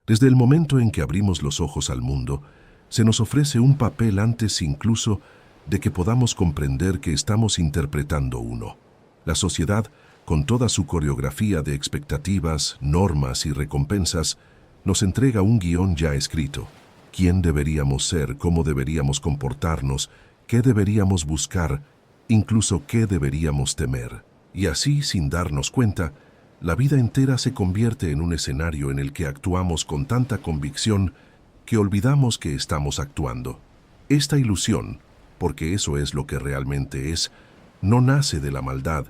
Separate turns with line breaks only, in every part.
Desde el momento en que abrimos los ojos al mundo, se nos ofrece un papel antes incluso de que podamos comprender que estamos interpretando uno. La sociedad, con toda su coreografía de expectativas, normas y recompensas, nos entrega un guión ya escrito. ¿Quién deberíamos ser? ¿Cómo deberíamos comportarnos? ¿Qué deberíamos buscar? Incluso qué deberíamos temer. Y así, sin darnos cuenta, la vida entera se convierte en un escenario en el que actuamos con tanta convicción que olvidamos que estamos actuando. Esta ilusión, porque eso es lo que realmente es, no nace de la maldad,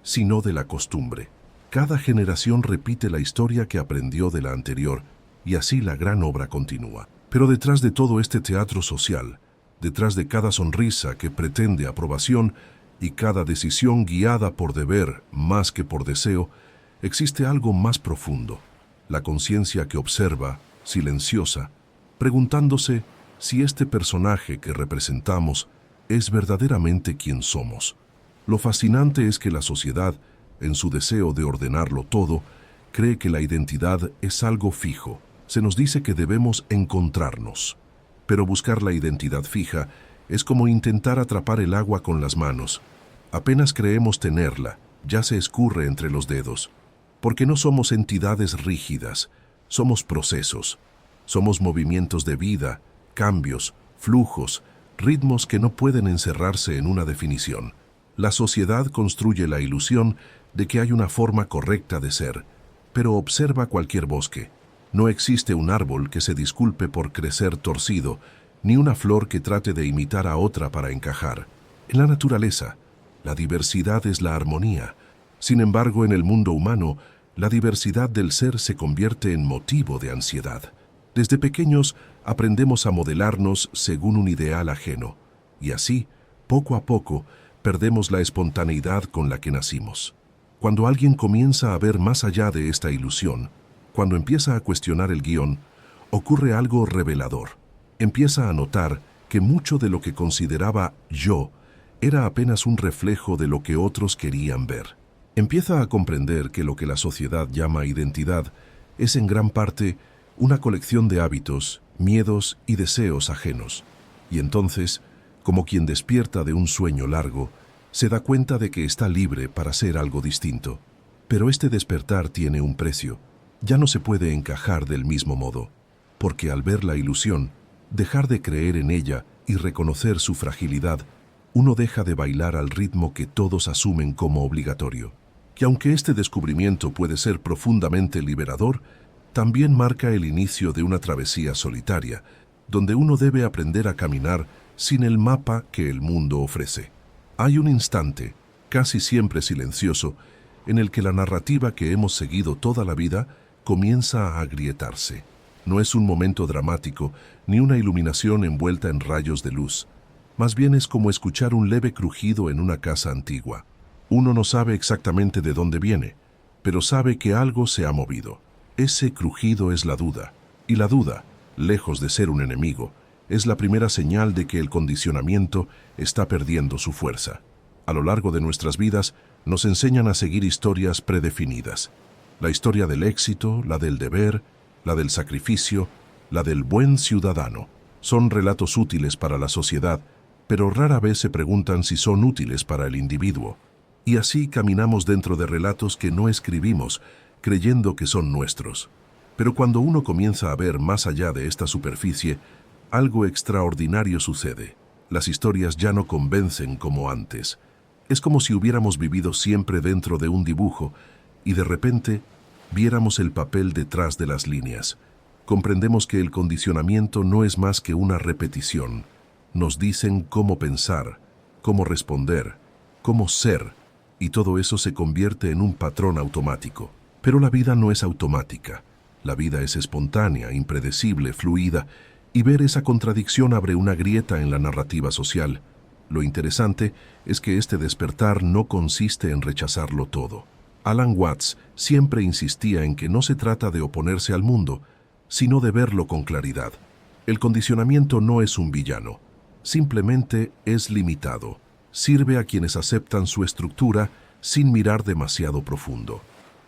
sino de la costumbre. Cada generación repite la historia que aprendió de la anterior, y así la gran obra continúa. Pero detrás de todo este teatro social, detrás de cada sonrisa que pretende aprobación y cada decisión guiada por deber más que por deseo, existe algo más profundo, la conciencia que observa, silenciosa, preguntándose si este personaje que representamos es verdaderamente quien somos. Lo fascinante es que la sociedad, en su deseo de ordenarlo todo, cree que la identidad es algo fijo. Se nos dice que debemos encontrarnos. Pero buscar la identidad fija es como intentar atrapar el agua con las manos. Apenas creemos tenerla, ya se escurre entre los dedos. Porque no somos entidades rígidas, somos procesos. Somos movimientos de vida, cambios, flujos, ritmos que no pueden encerrarse en una definición. La sociedad construye la ilusión de que hay una forma correcta de ser, pero observa cualquier bosque. No existe un árbol que se disculpe por crecer torcido, ni una flor que trate de imitar a otra para encajar. En la naturaleza, la diversidad es la armonía. Sin embargo, en el mundo humano, la diversidad del ser se convierte en motivo de ansiedad. Desde pequeños aprendemos a modelarnos según un ideal ajeno, y así, poco a poco, perdemos la espontaneidad con la que nacimos. Cuando alguien comienza a ver más allá de esta ilusión, cuando empieza a cuestionar el guión, ocurre algo revelador. Empieza a notar que mucho de lo que consideraba yo era apenas un reflejo de lo que otros querían ver. Empieza a comprender que lo que la sociedad llama identidad es en gran parte una colección de hábitos, miedos y deseos ajenos. Y entonces, como quien despierta de un sueño largo, se da cuenta de que está libre para ser algo distinto. Pero este despertar tiene un precio. Ya no se puede encajar del mismo modo, porque al ver la ilusión, dejar de creer en ella y reconocer su fragilidad, uno deja de bailar al ritmo que todos asumen como obligatorio. Que aunque este descubrimiento puede ser profundamente liberador, también marca el inicio de una travesía solitaria, donde uno debe aprender a caminar sin el mapa que el mundo ofrece. Hay un instante, casi siempre silencioso, en el que la narrativa que hemos seguido toda la vida comienza a agrietarse. No es un momento dramático, ni una iluminación envuelta en rayos de luz. Más bien es como escuchar un leve crujido en una casa antigua. Uno no sabe exactamente de dónde viene, pero sabe que algo se ha movido. Ese crujido es la duda, y la duda, lejos de ser un enemigo, es la primera señal de que el condicionamiento está perdiendo su fuerza. A lo largo de nuestras vidas nos enseñan a seguir historias predefinidas. La historia del éxito, la del deber, la del sacrificio, la del buen ciudadano. Son relatos útiles para la sociedad, pero rara vez se preguntan si son útiles para el individuo. Y así caminamos dentro de relatos que no escribimos, creyendo que son nuestros. Pero cuando uno comienza a ver más allá de esta superficie, algo extraordinario sucede. Las historias ya no convencen como antes. Es como si hubiéramos vivido siempre dentro de un dibujo y de repente viéramos el papel detrás de las líneas. Comprendemos que el condicionamiento no es más que una repetición. Nos dicen cómo pensar, cómo responder, cómo ser, y todo eso se convierte en un patrón automático. Pero la vida no es automática. La vida es espontánea, impredecible, fluida, y ver esa contradicción abre una grieta en la narrativa social. Lo interesante es que este despertar no consiste en rechazarlo todo. Alan Watts siempre insistía en que no se trata de oponerse al mundo, sino de verlo con claridad. El condicionamiento no es un villano, simplemente es limitado. Sirve a quienes aceptan su estructura sin mirar demasiado profundo.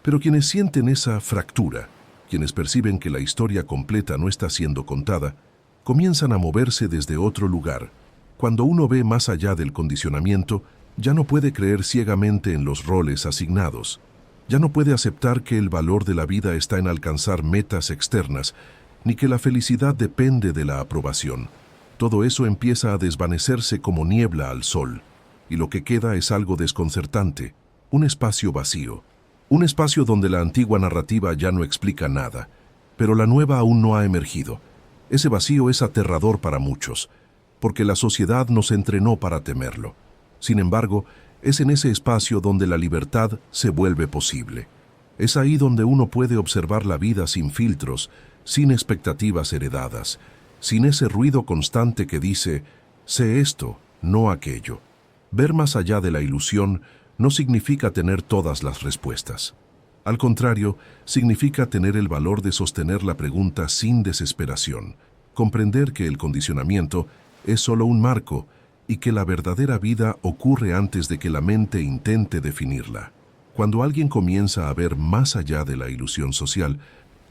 Pero quienes sienten esa fractura, Quienes perciben que la historia completa no está siendo contada, comienzan a moverse desde otro lugar. Cuando uno ve más allá del condicionamiento, ya no puede creer ciegamente en los roles asignados. Ya no puede aceptar que el valor de la vida está en alcanzar metas externas, ni que la felicidad depende de la aprobación. Todo eso empieza a desvanecerse como niebla al sol, y lo que queda es algo desconcertante, un espacio vacío. Un espacio donde la antigua narrativa ya no explica nada, pero la nueva aún no ha emergido. Ese vacío es aterrador para muchos, porque la sociedad nos entrenó para temerlo. Sin embargo, es en ese espacio donde la libertad se vuelve posible. Es ahí donde uno puede observar la vida sin filtros, sin expectativas heredadas, sin ese ruido constante que dice, sé esto, no aquello. Ver más allá de la ilusión no significa tener todas las respuestas. Al contrario, significa tener el valor de sostener la pregunta sin desesperación, comprender que el condicionamiento es solo un marco y que la verdadera vida ocurre antes de que la mente intente definirla. Cuando alguien comienza a ver más allá de la ilusión social,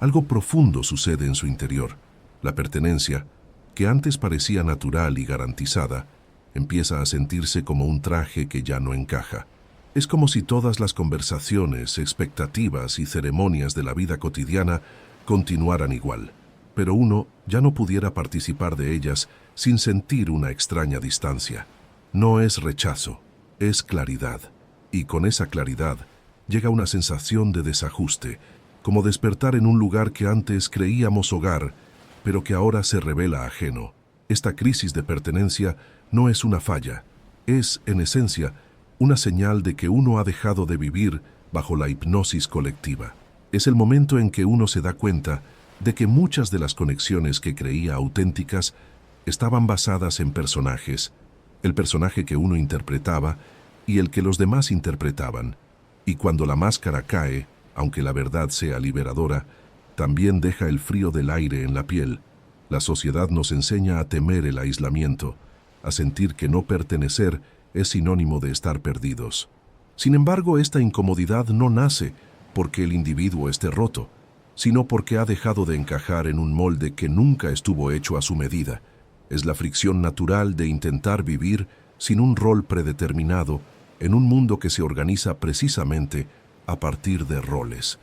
algo profundo sucede en su interior. La pertenencia, que antes parecía natural y garantizada, empieza a sentirse como un traje que ya no encaja. Es como si todas las conversaciones, expectativas y ceremonias de la vida cotidiana continuaran igual, pero uno ya no pudiera participar de ellas sin sentir una extraña distancia. No es rechazo, es claridad, y con esa claridad llega una sensación de desajuste, como despertar en un lugar que antes creíamos hogar, pero que ahora se revela ajeno. Esta crisis de pertenencia no es una falla, es, en esencia, una señal de que uno ha dejado de vivir bajo la hipnosis colectiva. Es el momento en que uno se da cuenta de que muchas de las conexiones que creía auténticas estaban basadas en personajes, el personaje que uno interpretaba y el que los demás interpretaban. Y cuando la máscara cae, aunque la verdad sea liberadora, también deja el frío del aire en la piel. La sociedad nos enseña a temer el aislamiento, a sentir que no pertenecer es sinónimo de estar perdidos. Sin embargo, esta incomodidad no nace porque el individuo esté roto, sino porque ha dejado de encajar en un molde que nunca estuvo hecho a su medida. Es la fricción natural de intentar vivir sin un rol predeterminado en un mundo que se organiza precisamente a partir de roles.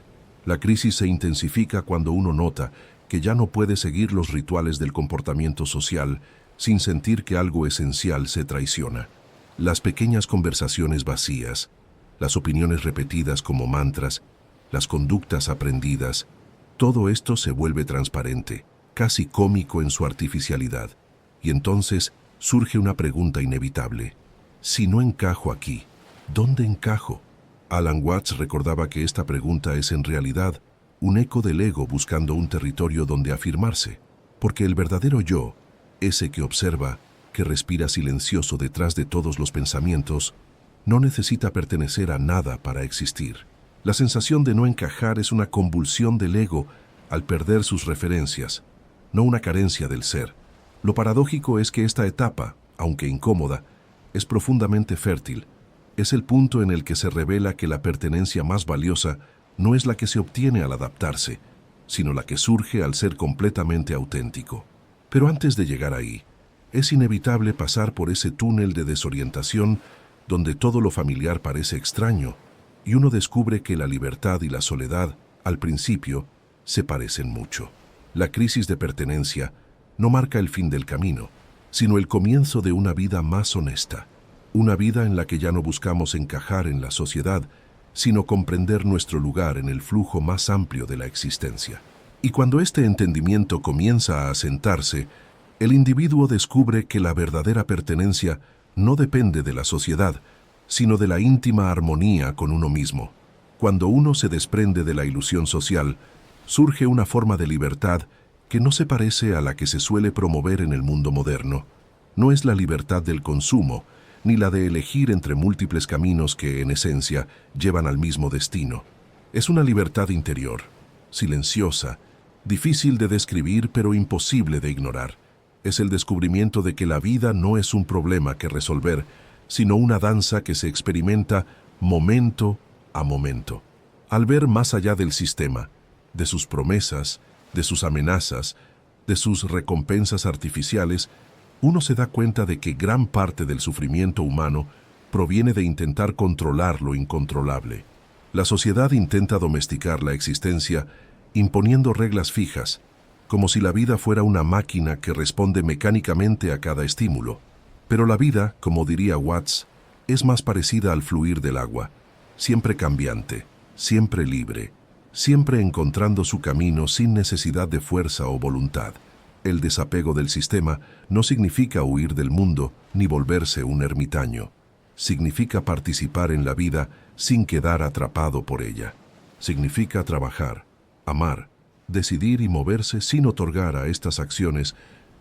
La crisis se intensifica cuando uno nota que ya no puede seguir los rituales del comportamiento social sin sentir que algo esencial se traiciona. Las pequeñas conversaciones vacías, las opiniones repetidas como mantras, las conductas aprendidas, todo esto se vuelve transparente, casi cómico en su artificialidad. Y entonces surge una pregunta inevitable. Si no encajo aquí, ¿dónde encajo? Alan Watts recordaba que esta pregunta es en realidad un eco del ego buscando un territorio donde afirmarse, porque el verdadero yo, ese que observa, que respira silencioso detrás de todos los pensamientos, no necesita pertenecer a nada para existir. La sensación de no encajar es una convulsión del ego al perder sus referencias, no una carencia del ser. Lo paradójico es que esta etapa, aunque incómoda, es profundamente fértil. Es el punto en el que se revela que la pertenencia más valiosa no es la que se obtiene al adaptarse, sino la que surge al ser completamente auténtico. Pero antes de llegar ahí, es inevitable pasar por ese túnel de desorientación donde todo lo familiar parece extraño y uno descubre que la libertad y la soledad, al principio, se parecen mucho. La crisis de pertenencia no marca el fin del camino, sino el comienzo de una vida más honesta, una vida en la que ya no buscamos encajar en la sociedad, sino comprender nuestro lugar en el flujo más amplio de la existencia. Y cuando este entendimiento comienza a asentarse, el individuo descubre que la verdadera pertenencia no depende de la sociedad, sino de la íntima armonía con uno mismo. Cuando uno se desprende de la ilusión social, surge una forma de libertad que no se parece a la que se suele promover en el mundo moderno. No es la libertad del consumo, ni la de elegir entre múltiples caminos que, en esencia, llevan al mismo destino. Es una libertad interior, silenciosa, difícil de describir pero imposible de ignorar. Es el descubrimiento de que la vida no es un problema que resolver, sino una danza que se experimenta momento a momento. Al ver más allá del sistema, de sus promesas, de sus amenazas, de sus recompensas artificiales, uno se da cuenta de que gran parte del sufrimiento humano proviene de intentar controlar lo incontrolable. La sociedad intenta domesticar la existencia imponiendo reglas fijas, como si la vida fuera una máquina que responde mecánicamente a cada estímulo. Pero la vida, como diría Watts, es más parecida al fluir del agua, siempre cambiante, siempre libre, siempre encontrando su camino sin necesidad de fuerza o voluntad. El desapego del sistema no significa huir del mundo ni volverse un ermitaño. Significa participar en la vida sin quedar atrapado por ella. Significa trabajar, amar, decidir y moverse sin otorgar a estas acciones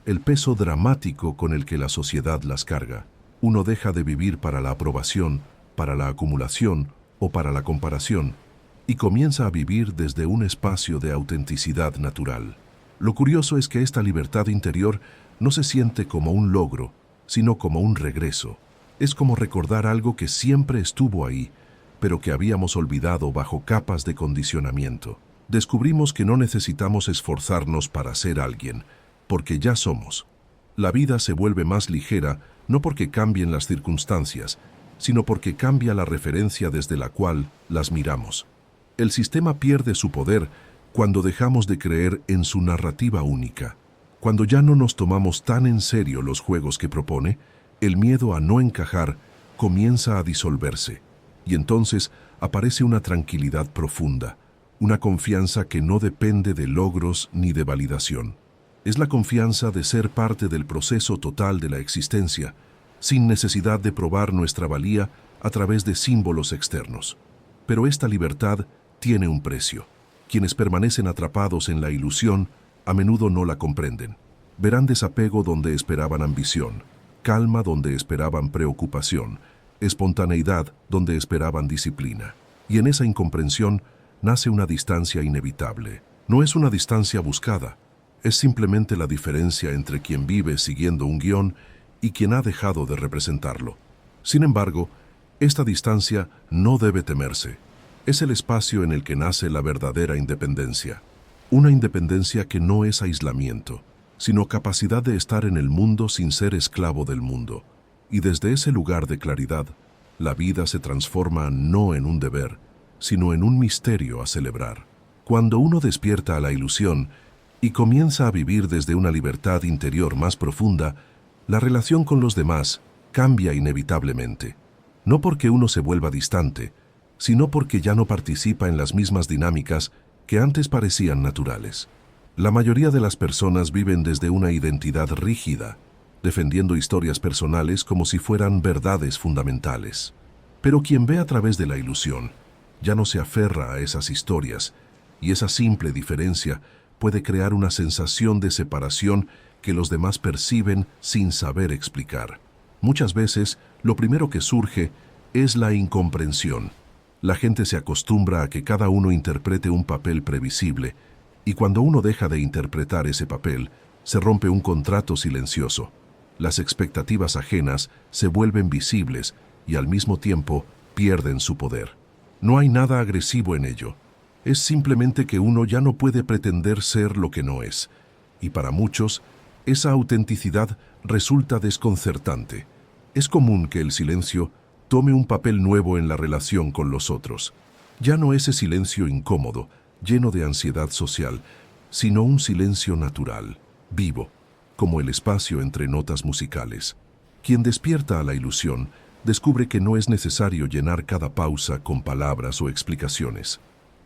el peso dramático con el que la sociedad las carga. Uno deja de vivir para la aprobación, para la acumulación o para la comparación, y comienza a vivir desde un espacio de autenticidad natural. Lo curioso es que esta libertad interior no se siente como un logro, sino como un regreso. Es como recordar algo que siempre estuvo ahí, pero que habíamos olvidado bajo capas de condicionamiento. Descubrimos que no necesitamos esforzarnos para ser alguien, porque ya somos. La vida se vuelve más ligera no porque cambien las circunstancias, sino porque cambia la referencia desde la cual las miramos. El sistema pierde su poder cuando dejamos de creer en su narrativa única. Cuando ya no nos tomamos tan en serio los juegos que propone, el miedo a no encajar comienza a disolverse, y entonces aparece una tranquilidad profunda, una confianza que no depende de logros ni de validación. Es la confianza de ser parte del proceso total de la existencia, sin necesidad de probar nuestra valía a través de símbolos externos. Pero esta libertad tiene un precio. Quienes permanecen atrapados en la ilusión a menudo no la comprenden. Verán desapego donde esperaban ambición, calma donde esperaban preocupación, espontaneidad donde esperaban disciplina. Y en esa incomprensión nace una distancia inevitable. No es una distancia buscada, es simplemente la diferencia entre quien vive siguiendo un guión y quien ha dejado de representarlo. Sin embargo, esta distancia no debe temerse. Es el espacio en el que nace la verdadera independencia. Una independencia que no es aislamiento, sino capacidad de estar en el mundo sin ser esclavo del mundo. Y desde ese lugar de claridad, la vida se transforma no en un deber, sino en un misterio a celebrar. Cuando uno despierta a la ilusión y comienza a vivir desde una libertad interior más profunda, la relación con los demás cambia inevitablemente. No porque uno se vuelva distante, sino porque ya no participa en las mismas dinámicas que antes parecían naturales. La mayoría de las personas viven desde una identidad rígida, defendiendo historias personales como si fueran verdades fundamentales. Pero quien ve a través de la ilusión, ya no se aferra a esas historias, y esa simple diferencia puede crear una sensación de separación que los demás perciben sin saber explicar. Muchas veces, lo primero que surge es la incomprensión. La gente se acostumbra a que cada uno interprete un papel previsible, y cuando uno deja de interpretar ese papel, se rompe un contrato silencioso. Las expectativas ajenas se vuelven visibles y al mismo tiempo pierden su poder. No hay nada agresivo en ello. Es simplemente que uno ya no puede pretender ser lo que no es. Y para muchos, esa autenticidad resulta desconcertante. Es común que el silencio tome un papel nuevo en la relación con los otros. Ya no ese silencio incómodo, lleno de ansiedad social, sino un silencio natural, vivo, como el espacio entre notas musicales. Quien despierta a la ilusión descubre que no es necesario llenar cada pausa con palabras o explicaciones.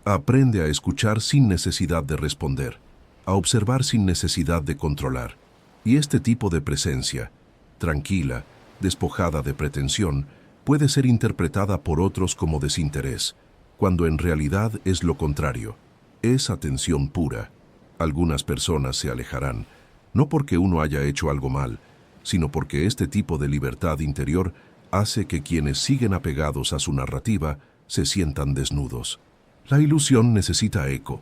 Aprende a escuchar sin necesidad de responder, a observar sin necesidad de controlar. Y este tipo de presencia, tranquila, despojada de pretensión, puede ser interpretada por otros como desinterés, cuando en realidad es lo contrario. Es atención pura. Algunas personas se alejarán, no porque uno haya hecho algo mal, sino porque este tipo de libertad interior hace que quienes siguen apegados a su narrativa se sientan desnudos. La ilusión necesita eco,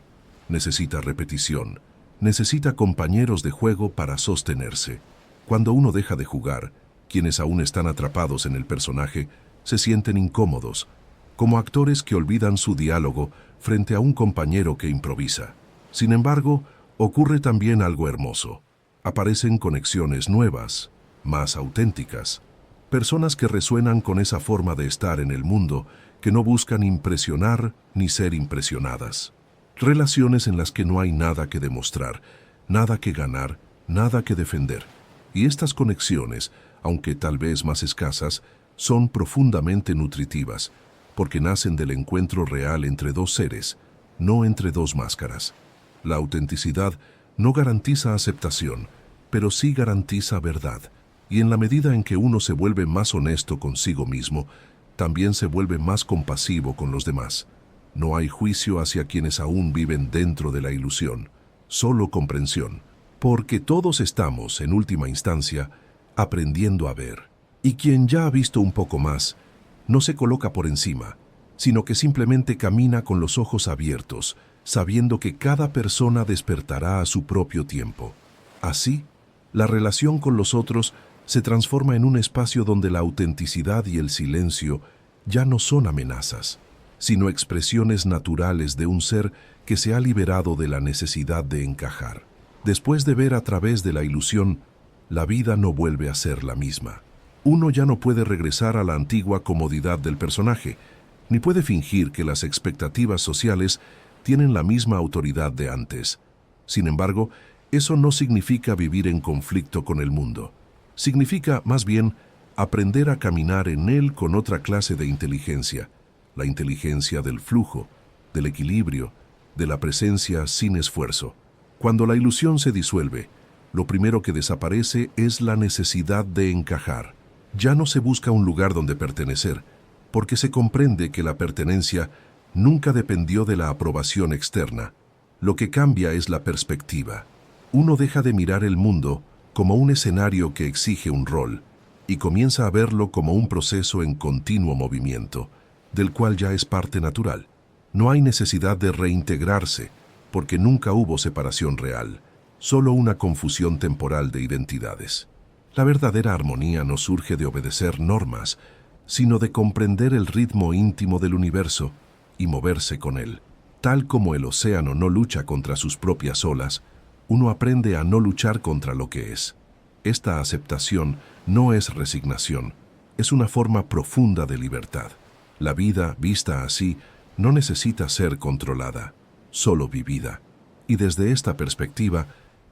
necesita repetición, necesita compañeros de juego para sostenerse. Cuando uno deja de jugar, quienes aún están atrapados en el personaje se sienten incómodos, como actores que olvidan su diálogo frente a un compañero que improvisa. Sin embargo, ocurre también algo hermoso. Aparecen conexiones nuevas, más auténticas. Personas que resuenan con esa forma de estar en el mundo, que no buscan impresionar ni ser impresionadas. Relaciones en las que no hay nada que demostrar, nada que ganar, nada que defender. Y estas conexiones, aunque tal vez más escasas, son profundamente nutritivas, porque nacen del encuentro real entre dos seres, no entre dos máscaras. La autenticidad no garantiza aceptación, pero sí garantiza verdad. Y en la medida en que uno se vuelve más honesto consigo mismo, también se vuelve más compasivo con los demás. No hay juicio hacia quienes aún viven dentro de la ilusión, solo comprensión, porque todos estamos, en última instancia, aprendiendo a ver. Y quien ya ha visto un poco más, no se coloca por encima, sino que simplemente camina con los ojos abiertos, sabiendo que cada persona despertará a su propio tiempo. Así, la relación con los otros se transforma en un espacio donde la autenticidad y el silencio ya no son amenazas, sino expresiones naturales de un ser que se ha liberado de la necesidad de encajar. Después de ver a través de la ilusión, la vida no vuelve a ser la misma. Uno ya no puede regresar a la antigua comodidad del personaje, ni puede fingir que las expectativas sociales tienen la misma autoridad de antes. Sin embargo, eso no significa vivir en conflicto con el mundo. Significa, más bien, aprender a caminar en él con otra clase de inteligencia, la inteligencia del flujo, del equilibrio, de la presencia sin esfuerzo. Cuando la ilusión se disuelve, lo primero que desaparece es la necesidad de encajar. Ya no se busca un lugar donde pertenecer, porque se comprende que la pertenencia nunca dependió de la aprobación externa. Lo que cambia es la perspectiva. Uno deja de mirar el mundo como un escenario que exige un rol y comienza a verlo como un proceso en continuo movimiento, del cual ya es parte natural. No hay necesidad de reintegrarse, porque nunca hubo separación real, solo una confusión temporal de identidades. La verdadera armonía no surge de obedecer normas, sino de comprender el ritmo íntimo del universo y moverse con él. Tal como el océano no lucha contra sus propias olas, uno aprende a no luchar contra lo que es. Esta aceptación no es resignación, es una forma profunda de libertad. La vida, vista así, no necesita ser controlada, solo vivida. Y desde esta perspectiva,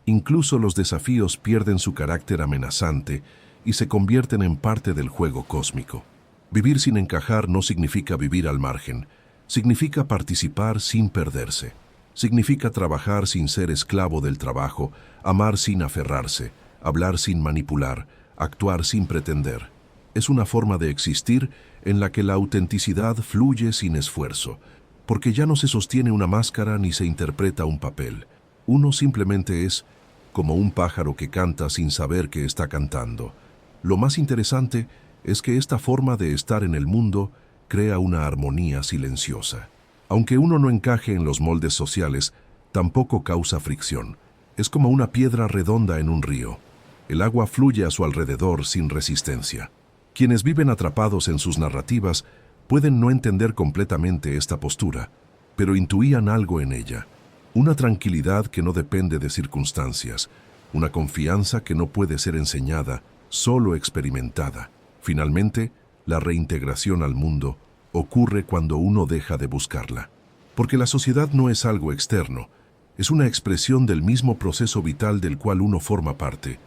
incluso los desafíos pierden su carácter amenazante y se convierten en parte del juego cósmico. Vivir sin encajar no significa vivir al margen, significa participar sin perderse. Significa trabajar sin ser esclavo del trabajo, amar sin aferrarse, hablar sin manipular, actuar sin pretender. Es una forma de existir en la que la autenticidad fluye sin esfuerzo, porque ya no se sostiene una máscara ni se interpreta un papel. Uno simplemente es como un pájaro que canta sin saber que está cantando. Lo más interesante es que esta forma de estar en el mundo crea una armonía silenciosa. Aunque uno no encaje en los moldes sociales, tampoco causa fricción. Es como una piedra redonda en un río. El agua fluye a su alrededor sin resistencia. Quienes viven atrapados en sus narrativas pueden no entender completamente esta postura, pero intuían algo en ella. Una tranquilidad que no depende de circunstancias, una confianza que no puede ser enseñada, solo experimentada. Finalmente, la reintegración al mundo ocurre cuando uno deja de buscarla. Porque la sociedad no es algo externo, es una expresión del mismo proceso vital del cual uno forma parte.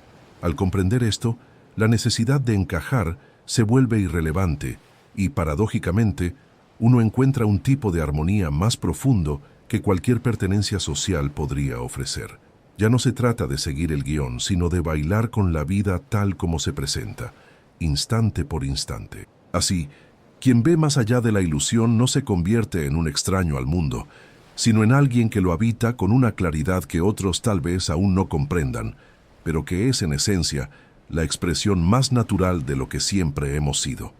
Al comprender esto, la necesidad de encajar se vuelve irrelevante y, paradójicamente, uno encuentra un tipo de armonía más profundo que cualquier pertenencia social podría ofrecer. Ya no se trata de seguir el guión, sino de bailar con la vida tal como se presenta, instante por instante. Así, quien ve más allá de la ilusión no se convierte en un extraño al mundo, sino en alguien que lo habita con una claridad que otros tal vez aún no comprendan, pero que es en esencia la expresión más natural de lo que siempre hemos sido.